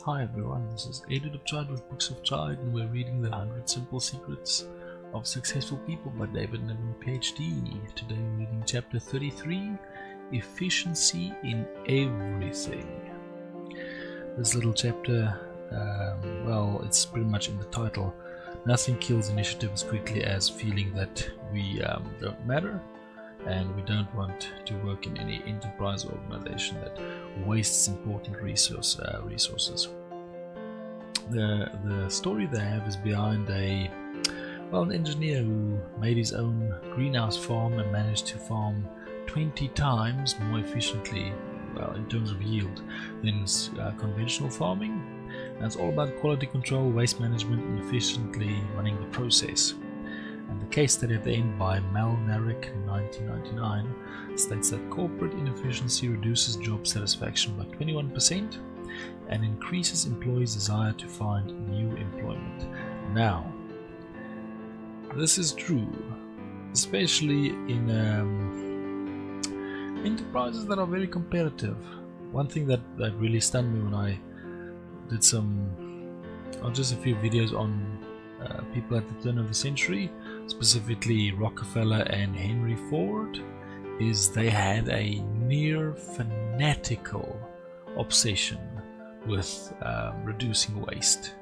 Hi everyone, this is David with Books of Chide, and we're reading the 100 Simple Secrets of Successful People by David Niven Ph.D. Today we're reading chapter 33, Efficiency in Everything. This little chapter, well, it's pretty much in the title. Nothing kills initiative as quickly as feeling that we don't matter, and we don't want to work in any enterprise or organization that wastes important resources. The story they have is behind an engineer who made his own greenhouse farm and managed to farm 20 times more efficiently, in terms of yield, than conventional farming. And it's all about quality control, waste management, and efficiently running the process. And the case study at the end by Mel Narek in 1999 states that corporate inefficiency reduces job satisfaction by 21% and increases employees' desire to find new employment. Now, this is true, especially in enterprises that are very competitive. One thing that really stunned me when I did just a few videos on people at the turn of the century, specifically Rockefeller and Henry Ford, is they had a near fanatical obsession with reducing waste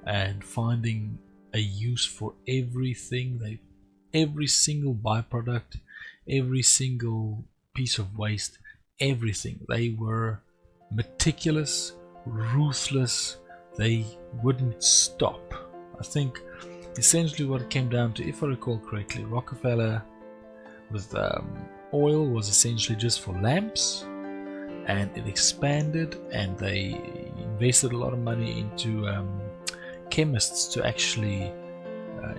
and finding a use for everything. Every single byproduct, every single piece of waste, everything. They were meticulous, ruthless. They wouldn't stop. I think essentially what it came down to, if I recall correctly, Rockefeller with oil was essentially just for lamps, and it expanded, and they invested a lot of money into chemists to actually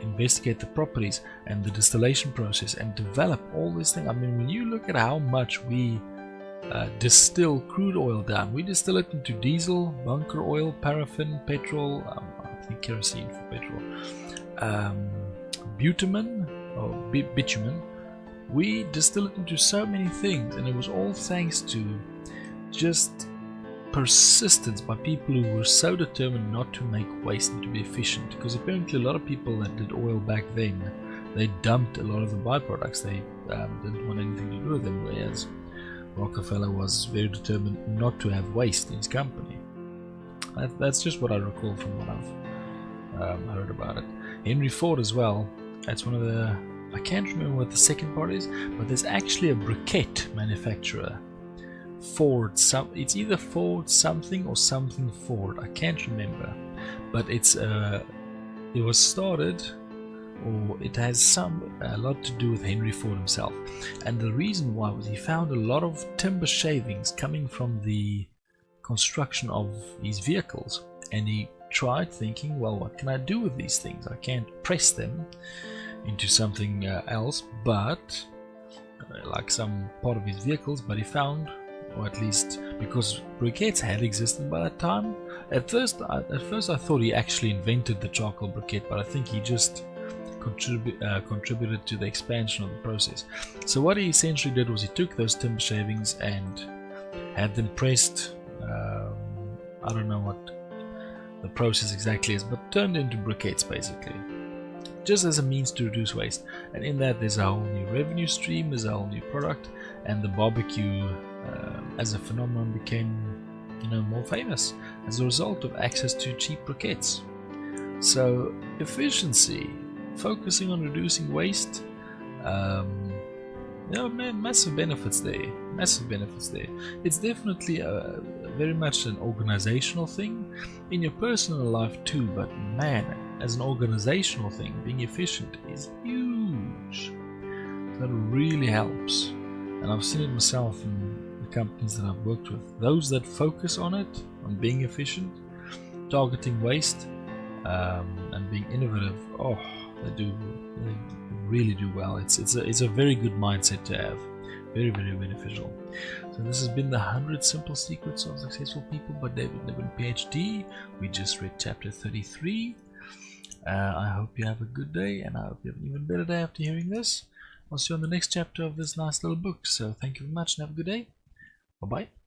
investigate the properties and the distillation process and develop all this thing. I mean, when you look at how much we distill crude oil down, we distill it into diesel, bunker oil, paraffin, petrol, I think kerosene for petrol, bitumen. We distill it into so many things, and it was all thanks to just persistence by people who were so determined not to make waste and to be efficient. Because apparently a lot of people that did oil back then, they dumped a lot of the byproducts. They didn't want anything to do with them, whereas Rockefeller was very determined not to have waste in his company. That's just what I recall from what I've heard about it. Henry Ford as well. That's one of the, I can't remember what the second part is, but there's actually a briquette manufacturer, Ford. It's either Ford something or something Ford. I can't remember, but it was started, or it has a lot to do with Henry Ford himself. And the reason why was he found a lot of timber shavings coming from the construction of his vehicles, and he tried thinking, well, what can I do with these things? I can't press them into something else, but like some part of his vehicles. But he found, or at least because briquettes had existed by that time. At first I thought he actually invented the charcoal briquette, but I think he just contributed to the expansion of the process. So what he essentially did was he took those timber shavings and had them pressed, I don't know what the process exactly is, but turned into briquettes basically, just as a means to reduce waste. And in that there's a whole new revenue stream, there's a whole new product, and the barbecue as a phenomenon became more famous as a result of access to cheap briquettes. So efficiency, focusing on reducing waste, massive benefits there. It's definitely very much an organizational thing in your personal life too, but man, as an organizational thing, being efficient is huge. That really helps, and I've seen it myself in the companies that I've worked with. Those that focus on it, on being efficient, targeting waste, and being innovative, they really do well. It's a very good mindset to have. Very, very beneficial. So this has been the 100 Simple Secrets of Successful People by David Niven Ph.D. We just read chapter 33. I hope you have a good day, and I hope you have an even better day after hearing this. I'll see you on the next chapter of this nice little book. So thank you very much and have a good day. Bye bye.